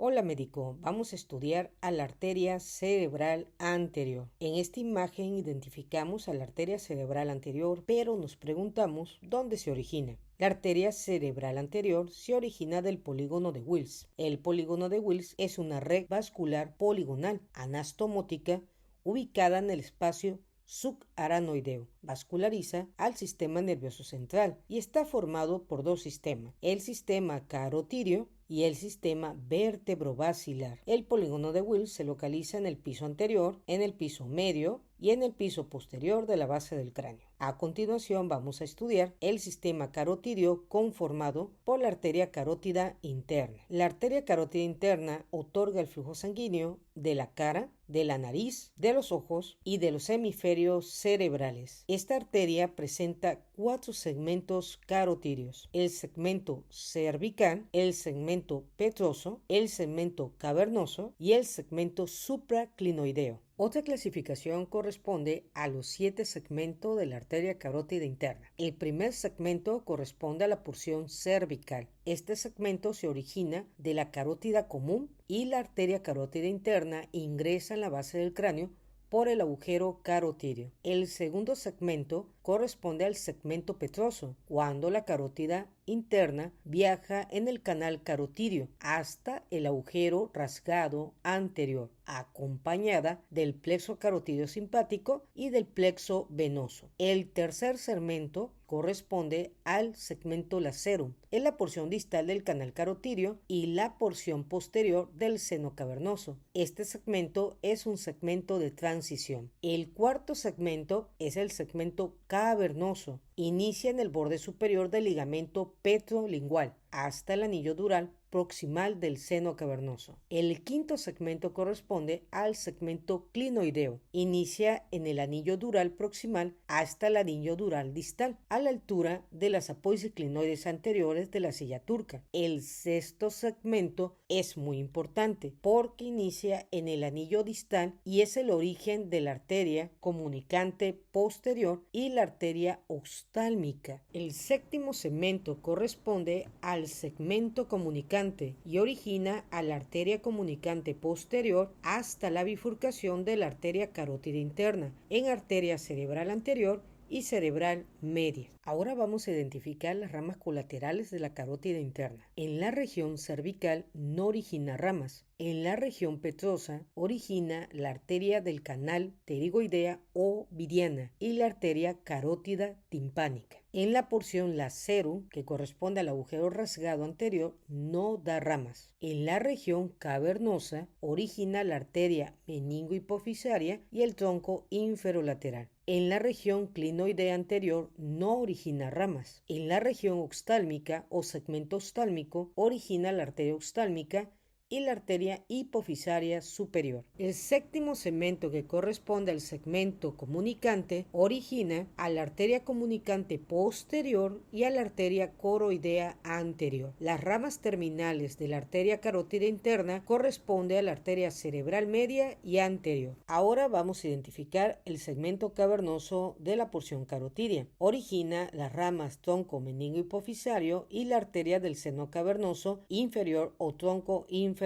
Hola médico, vamos a estudiar a la arteria cerebral anterior. En esta imagen identificamos a la arteria cerebral anterior, pero nos preguntamos dónde se origina. La arteria cerebral anterior se origina del polígono de Wills. El polígono de Wills es una red vascular poligonal anastomótica ubicada en el espacio subaranoideo. Vasculariza al sistema nervioso central y está formado por dos sistemas, el sistema carotídeo y el sistema vertebrovascular. El polígono de Wills se localiza en el piso anterior, en el piso medio y en el piso posterior de la base del cráneo. A continuación vamos a estudiar el sistema carotídeo conformado por la arteria carótida interna. La arteria carótida interna otorga el flujo sanguíneo de la cara, de la nariz, de los ojos y de los hemisferios cerebrales. Esta arteria presenta 4 segmentos carotídeos: el segmento cervical, el segmento petroso, el segmento cavernoso y el segmento supraclinoideo. Otra clasificación corresponde a los 7 segmentos de la arteria carótida interna. El primer segmento corresponde a la porción cervical. Este segmento se origina de la carótida común y la arteria carótida interna ingresa en la base del cráneo por el agujero carotídeo. El segundo segmento corresponde al segmento petroso, cuando la carótida interna viaja en el canal carotídeo hasta el agujero rasgado anterior, acompañada del plexo carotídeo simpático y del plexo venoso. El tercer segmento corresponde al segmento lacerum, en la porción distal del canal carotídeo y la porción posterior del seno cavernoso. Este segmento es un segmento de transición. El cuarto segmento es el segmento cavernoso. Inicia en el borde superior del ligamento petrolingual hasta el anillo dural proximal del seno cavernoso. El quinto segmento corresponde al segmento clinoideo. Inicia en el anillo dural proximal hasta el anillo dural distal, a la altura de las apófisis clinoides anteriores de la silla turca. El sexto segmento es muy importante porque inicia en el anillo distal y es el origen de la arteria comunicante posterior y la arteria oftálmica. El séptimo segmento corresponde al segmento comunicante y origina a la arteria comunicante posterior hasta la bifurcación de la arteria carótida interna en arteria cerebral anterior y cerebral media. Ahora vamos a identificar las ramas colaterales de la carótida interna. En la región cervical no origina ramas. En la región petrosa origina la arteria del canal pterigoidea o vidiana y la arteria carótida timpánica. En la porción lacerum, que corresponde al agujero rasgado anterior, no da ramas. En la región cavernosa origina la arteria meningohipofisaria y el tronco inferolateral. En la región clinoidea anterior no origina ramas. En la región oftálmica o segmento oftálmico origina la arteria oftálmica y la arteria hipofisaria superior. El séptimo segmento, que corresponde al segmento comunicante, origina a la arteria comunicante posterior y a la arteria coroidea anterior. Las ramas terminales de la arteria carótida interna corresponde a la arteria cerebral media y anterior. Ahora vamos a identificar el segmento cavernoso de la porción carotídea. Origina las ramas tronco meningohipofisario y la arteria del seno cavernoso inferior o tronco inferolateral.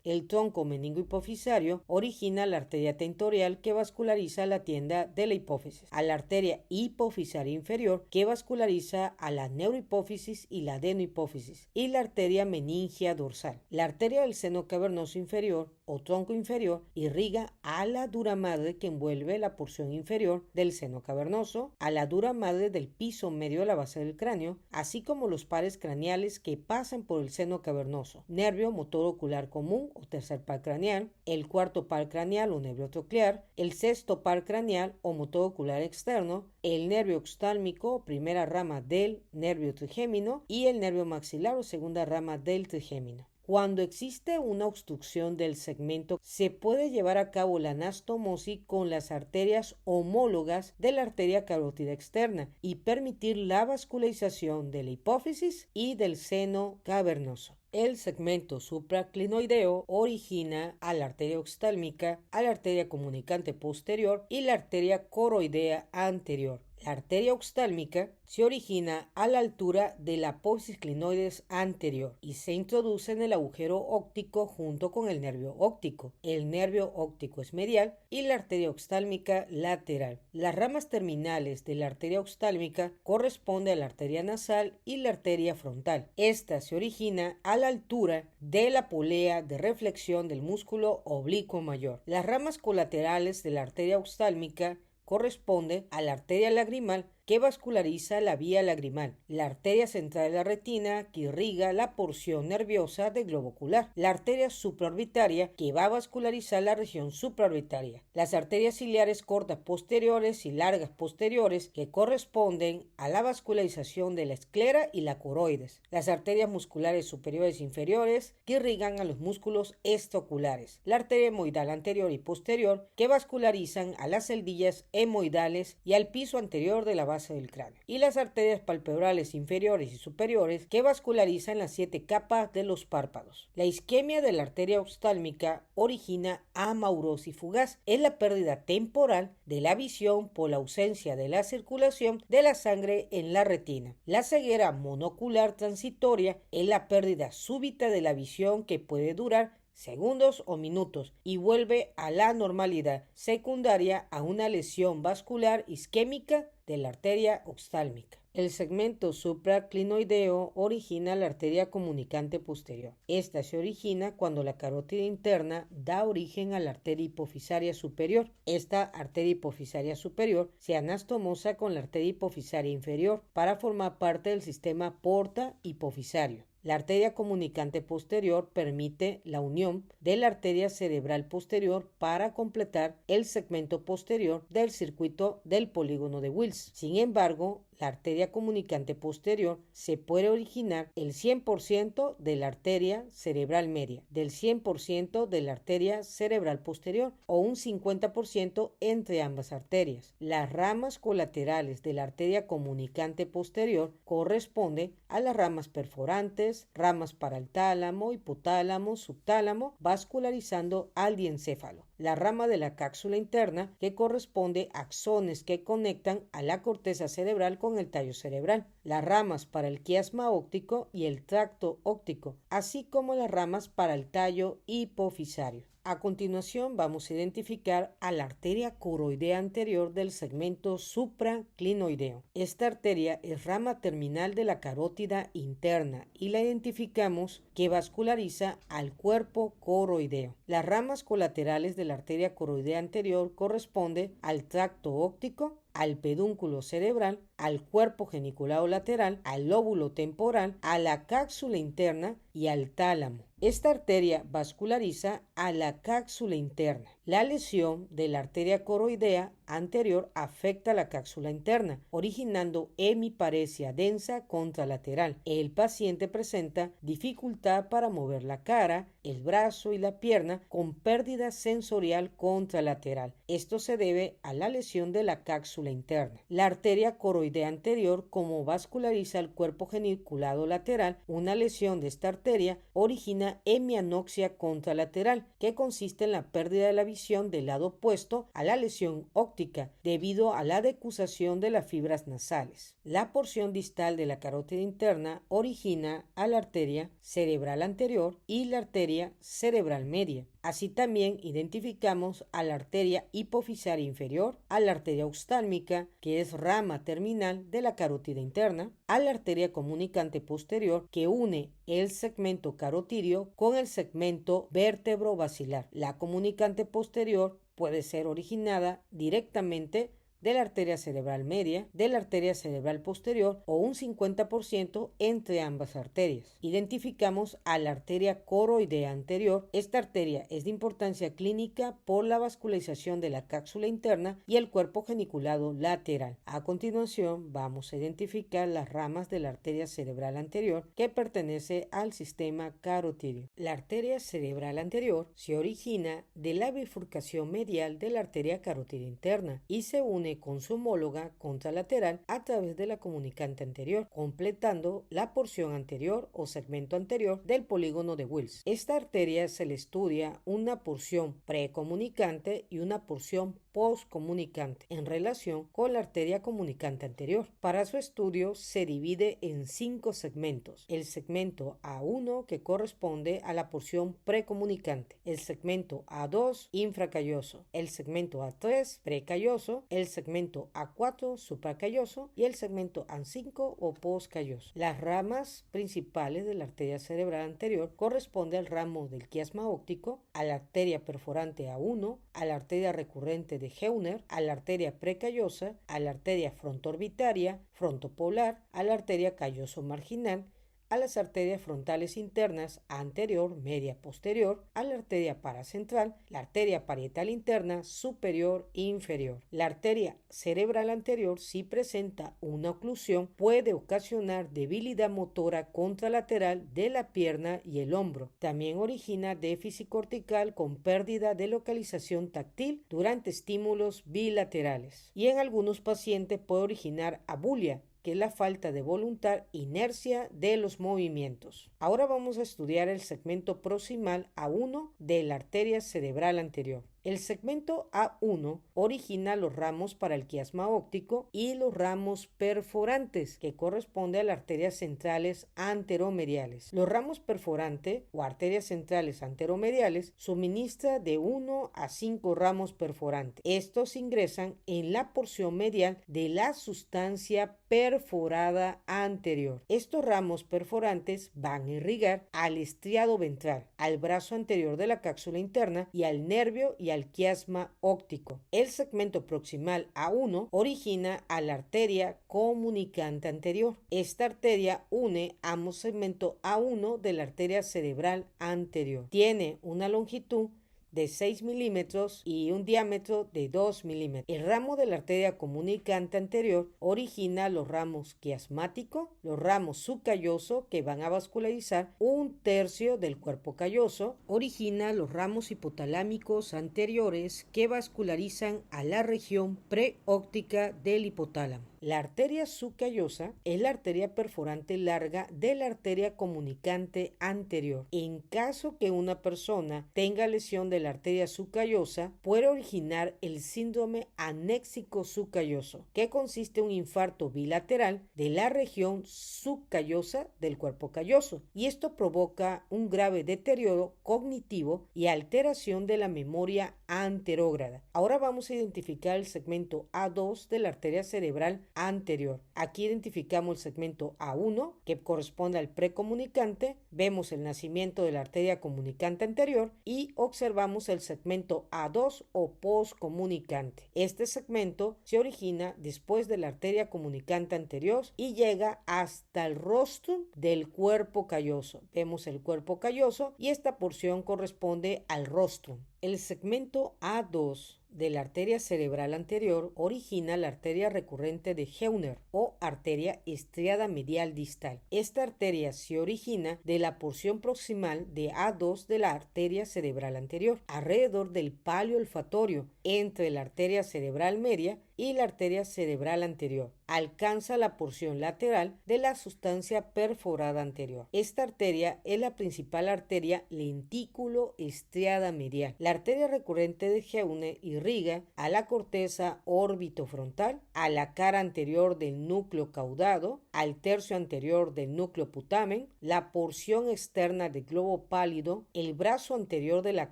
El tronco meningohipofisario origina la arteria tentorial que vasculariza la tienda de la hipófisis, a la arteria hipofisaria inferior que vasculariza a la neurohipófisis y la adenohipófisis, y la arteria meningia dorsal. La arteria del seno cavernoso inferior o tronco inferior irriga a la dura madre que envuelve la porción inferior del seno cavernoso, a la dura madre del piso medio de la base del cráneo, así como los pares craneales que pasan por el seno cavernoso, nervio motor ocular común o tercer par craneal, el cuarto par craneal o nervio troclear, el sexto par craneal o motor ocular externo, el nervio oftálmico o primera rama del nervio trigémino y el nervio maxilar o segunda rama del trigémino. Cuando existe una obstrucción del segmento, se puede llevar a cabo la anastomosis con las arterias homólogas de la arteria carótida externa y permitir la vascularización de la hipófisis y del seno cavernoso. El segmento supraclinoideo origina a la arteria oftálmica, a la arteria comunicante posterior y la arteria coroidea anterior. La arteria oftálmica se origina a la altura de la apófisis clinoides anterior y se introduce en el agujero óptico junto con el nervio óptico. El nervio óptico es medial y la arteria oftálmica lateral. Las ramas terminales de la arteria oftálmica corresponden a la arteria nasal y la arteria frontal. Esta se origina a la altura de la polea de reflexión del músculo oblicuo mayor. Las ramas colaterales de la arteria oftálmica corresponde a la arteria lagrimal que vasculariza la vía lagrimal, la arteria central de la retina que irriga la porción nerviosa del globo ocular, la arteria supraorbitaria que va a vascularizar la región supraorbitaria, las arterias ciliares cortas posteriores y largas posteriores que corresponden a la vascularización de la esclera y la coroides, las arterias musculares superiores e inferiores que irrigan a los músculos extraoculares, la arteria hemoidal anterior y posterior que vascularizan a las celdillas hemoidales y al piso anterior de la base del cráneo, y las arterias palpebrales inferiores y superiores que vascularizan las 7 capas de los párpados. La isquemia de la arteria oftálmica origina amaurosis fugaz. Es la pérdida temporal de la visión por la ausencia de la circulación de la sangre en la retina. La ceguera monocular transitoria es la pérdida súbita de la visión que puede durar segundos o minutos y vuelve a la normalidad, secundaria a una lesión vascular isquémica de la arteria oftálmica. El segmento supraclinoideo origina la arteria comunicante posterior. Esta se origina cuando la carótida interna da origen a la arteria hipofisaria superior. Esta arteria hipofisaria superior se anastomosa con la arteria hipofisaria inferior para formar parte del sistema porta hipofisario. La arteria comunicante posterior permite la unión de la arteria cerebral posterior para completar el segmento posterior del circuito del polígono de Wills. Sin embargo, la arteria comunicante posterior se puede originar el 100% de la arteria cerebral media, del 100% de la arteria cerebral posterior o un 50% entre ambas arterias. Las ramas colaterales de la arteria comunicante posterior corresponden a las ramas perforantes, ramas para el tálamo, hipotálamo, subtálamo, vascularizando al diencéfalo. La rama de la cápsula interna que corresponde a axones que conectan a la corteza cerebral con el tallo cerebral, las ramas para el quiasma óptico y el tracto óptico, así como las ramas para el tallo hipofisario. A continuación vamos a identificar a la arteria coroidea anterior del segmento supraclinoideo. Esta arteria es rama terminal de la carótida interna y la identificamos que vasculariza al cuerpo coroideo. Las ramas colaterales de la arteria coroidea anterior corresponden al tracto óptico, al pedúnculo cerebral, al cuerpo geniculado lateral, al lóbulo temporal, a la cápsula interna y al tálamo. Esta arteria vasculariza a la cápsula interna. La lesión de la arteria coroidea anterior afecta a la cápsula interna, originando hemiparesia densa contralateral. El paciente presenta dificultad para mover la cara, el brazo y la pierna con pérdida sensorial contralateral. Esto se debe a la lesión de la cápsula interna. La arteria coroidea anterior, como vasculariza el cuerpo geniculado lateral, una lesión de esta arteria origina hemianoxia contralateral, que consiste en la pérdida de la visión del lado opuesto a la lesión óptica debido a la decusación de las fibras nasales. La porción distal de la carótida interna origina a la arteria cerebral anterior y la arteria cerebral media. Así también identificamos a la arteria hipofisaria inferior, a la arteria oftálmica, que es rama terminal de la carótida interna, a la arteria comunicante posterior, que une el segmento carotidio con el segmento vértebro-basilar. La comunicante posterior puede ser originada directamente de la arteria cerebral media, de la arteria cerebral posterior o un 50% entre ambas arterias. Identificamos a la arteria coroidea anterior. Esta arteria es de importancia clínica por la vascularización de la cápsula interna y el cuerpo geniculado lateral. A continuación vamos a identificar las ramas de la arteria cerebral anterior que pertenece al sistema carotidio. La arteria cerebral anterior se origina de la bifurcación medial de la arteria carótida interna y se une con su homóloga contralateral a través de la comunicante anterior, completando la porción anterior o segmento anterior del polígono de Wills. Esta arteria se le estudia una porción precomunicante y una porción postcomunicante en relación con la arteria comunicante anterior. Para su estudio se divide en 5 segmentos. El segmento A1, que corresponde a la porción precomunicante, el segmento A2 infracalloso, el segmento A3 precalloso, el segmento A4 supracalloso y el segmento A5 o postcalloso. Las ramas principales de la arteria cerebral anterior corresponden al ramo del quiasma óptico, a la arteria perforante A1, a la arteria recurrente de Heuner, a la arteria precallosa, a la arteria frontoorbitaria, frontopolar, a la arteria calloso marginal, a las arterias frontales internas anterior, media, posterior, a la arteria paracentral, la arteria parietal interna superior e inferior. La arteria cerebral anterior, si presenta una oclusión, puede ocasionar debilidad motora contralateral de la pierna y el hombro. También origina déficit cortical con pérdida de localización táctil durante estímulos bilaterales. Y en algunos pacientes puede originar abulia, que es la falta de voluntad, inercia de los movimientos. Ahora vamos a estudiar el segmento proximal A1 de la arteria cerebral anterior. El segmento A1 origina los ramos para el quiasma óptico y los ramos perforantes, que corresponde a las arterias centrales anteromediales. Los ramos perforantes o arterias centrales anteromediales suministran de 1 a 5 ramos perforantes. Estos ingresan en la porción medial de la sustancia perforada anterior. Estos ramos perforantes van a irrigar al estriado ventral, al brazo anterior de la cápsula interna y al nervio y al quiasma óptico. El segmento proximal A1 origina a la arteria comunicante anterior. Esta arteria une ambos segmentos A1 de la arteria cerebral anterior. Tiene una longitud de 6 milímetros y un diámetro de 2 milímetros. El ramo de la arteria comunicante anterior origina los ramos quiasmático, los ramos subcalloso, que van a vascularizar un tercio del cuerpo calloso, origina los ramos hipotalámicos anteriores, que vascularizan a la región preóptica del hipotálamo. La arteria subcallosa es la arteria perforante larga de la arteria comunicante anterior. En caso que una persona tenga lesión de la arteria subcallosa, puede originar el síndrome anéxico subcalloso, que consiste en un infarto bilateral de la región subcallosa del cuerpo calloso, y esto provoca un grave deterioro cognitivo y alteración de la memoria anterógrada. Ahora vamos a identificar el segmento A2 de la arteria cerebral anterior. Aquí identificamos el segmento A1, que corresponde al precomunicante, vemos el nacimiento de la arteria comunicante anterior y observamos el segmento A2 o postcomunicante. Este segmento se origina después de la arteria comunicante anterior y llega hasta el rostrum del cuerpo calloso. Vemos el cuerpo calloso y esta porción corresponde al rostrum. El segmento A2 de la arteria cerebral anterior origina la arteria recurrente de Heuner o arteria estriada medial distal. Esta arteria se origina de la porción proximal de A2 de la arteria cerebral anterior, alrededor del palio olfatorio, entre la arteria cerebral media y la arteria cerebral anterior. Alcanza la porción lateral de la sustancia perforada anterior. Esta arteria es la principal arteria lentículo estriada medial. La arteria recurrente de Heuner irriga a la corteza orbitofrontal, a la cara anterior del núcleo caudado, al tercio anterior del núcleo putamen, la porción externa del globo pálido, el brazo anterior de la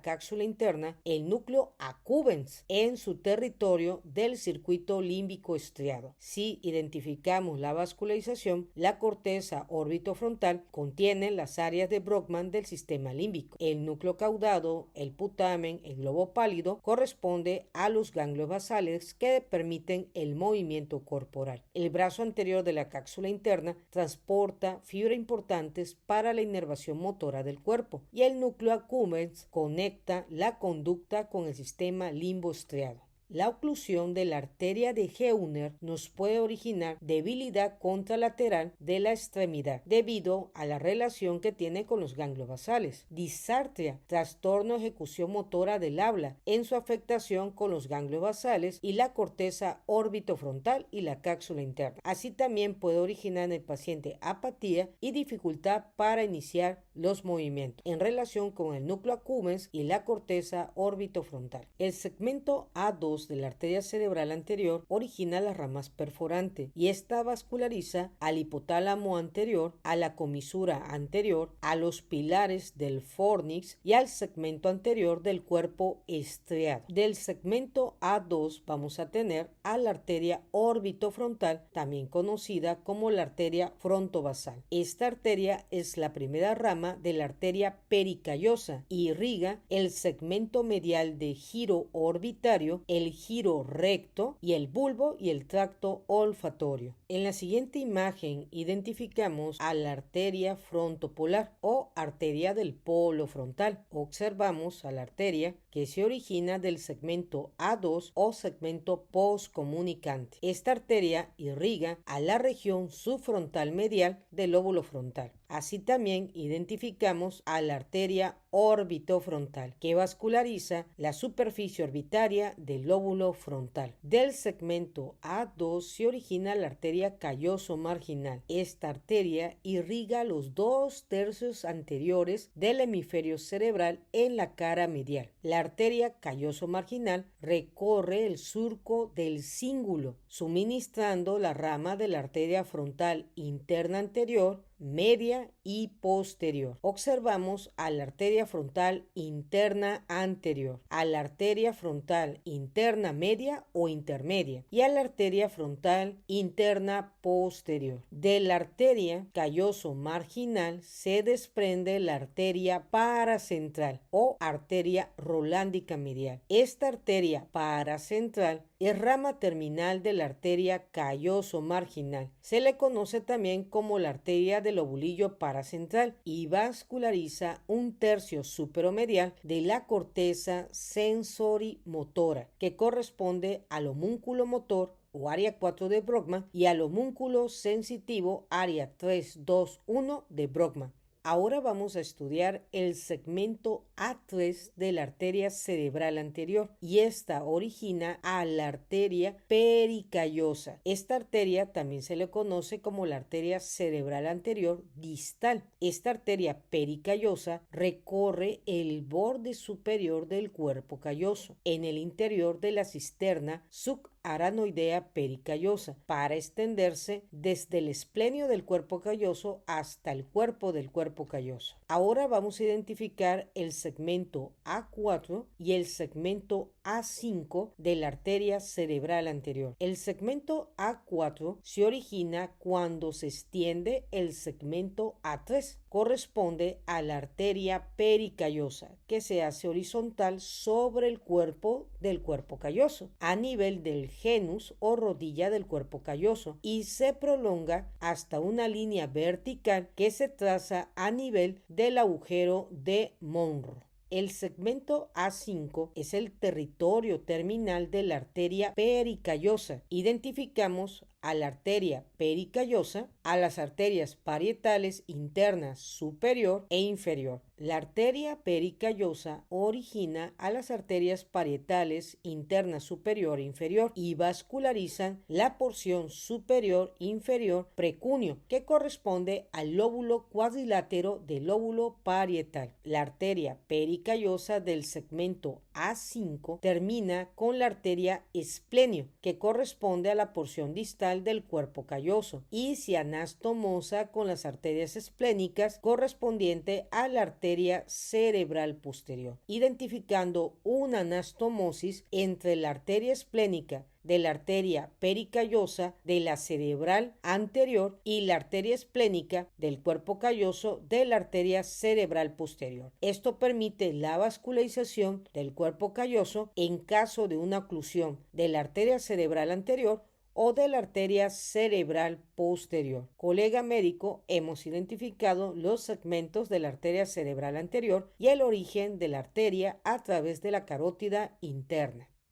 cápsula interna, el núcleo accumbens en su territorio del circuito límbico estriado. Si identificamos la vascularización, la corteza orbitofrontal contiene las áreas de Brodmann del sistema límbico. El núcleo caudado, el putamen, el globo pálido corresponde a los ganglios basales que permiten el movimiento corporal. El brazo anterior de la cápsula interna transporta fibras importantes para la inervación motora del cuerpo y el núcleo accumbens conecta la conducta con el sistema limboestriado. La oclusión de la arteria de Heuner nos puede originar debilidad contralateral de la extremidad debido a la relación que tiene con los ganglios basales. Disartria, trastorno de ejecución motora del habla en su afectación con los ganglios basales y la corteza orbitofrontal y la cápsula interna. Así también puede originar en el paciente apatía y dificultad para iniciar los movimientos en relación con el núcleo accumbens y la corteza orbitofrontal. El segmento A2 A2 de la arteria cerebral anterior origina las ramas perforantes y esta vasculariza al hipotálamo anterior, a la comisura anterior, a los pilares del fornix y al segmento anterior del cuerpo estriado. Del segmento A2 vamos a tener a la arteria orbitofrontal, también conocida como la arteria frontovasal. Esta arteria es la primera rama de la arteria pericallosa y irriga el segmento medial de giro orbitario, el giro recto y el bulbo y el tracto olfatorio. En la siguiente imagen identificamos a la arteria frontopolar o arteria del polo frontal. Observamos a la arteria que se origina del segmento A2 o segmento postcomunicante. Esta arteria irriga a la región subfrontal medial del lóbulo frontal. Así también identificamos a la arteria orbitofrontal, que vasculariza la superficie orbitaria del lóbulo frontal. Del segmento A2 se origina la arteria calloso marginal. Esta arteria irriga los 2/3 anteriores del hemisferio cerebral en la cara medial. La arteria calloso marginal recorre el surco del cíngulo, suministrando la rama de la arteria frontal interna anterior, media y posterior. Observamos a la arteria frontal interna anterior, a la arteria frontal interna media o intermedia y a la arteria frontal interna posterior. De la arteria calloso marginal se desprende la arteria paracentral o arteria rolándica medial. Esta arteria paracentral es rama terminal de la arteria calloso marginal. Se le conoce también como la arteria del lobulillo paracentral y vasculariza 1/3 superomedial de la corteza sensorimotora, que corresponde al homúnculo motor o área 4 de Brodmann y al homúnculo sensitivo área 3-2-1 de Brodmann. Ahora vamos a estudiar el segmento A3 de la arteria cerebral anterior y esta origina a la arteria pericallosa. Esta arteria también se le conoce como la arteria cerebral anterior distal. Esta arteria pericallosa recorre el borde superior del cuerpo calloso en el interior de la cisterna subaranoidea pericallosa para extenderse desde el esplenio del cuerpo calloso hasta el cuerpo del cuerpo calloso. Ahora vamos a identificar el segmento A4 y el segmento A5 de la arteria cerebral anterior. El segmento A4 se origina cuando se extiende el segmento A3. Corresponde a la arteria pericallosa que se hace horizontal sobre el cuerpo del cuerpo calloso a nivel del genus o rodilla del cuerpo calloso y se prolonga hasta una línea vertical que se traza a nivel del agujero de Monro. El segmento A5 es el territorio terminal de la arteria pericallosa. Identificamos a la arteria pericallosa, a las arterias parietales internas superior e inferior. La arteria pericallosa origina a las arterias parietales internas superior e inferior y vascularizan la porción superior e inferior precúneo que corresponde al lóbulo cuadrilátero del lóbulo parietal. La arteria pericallosa del segmento A5 termina con la arteria esplenio que corresponde a la porción distal del cuerpo calloso y se anastomosa con las arterias esplénicas correspondiente a la arteria cerebral posterior, identificando una anastomosis entre la arteria esplénica de la arteria pericallosa de la cerebral anterior y la arteria esplénica del cuerpo calloso de la arteria cerebral posterior. Esto permite la vascularización del cuerpo calloso en caso de una oclusión de la arteria cerebral anterior o de la arteria cerebral posterior. Colega médico, hemos identificado los segmentos de la arteria cerebral anterior y el origen de la arteria a través de la carótida interna.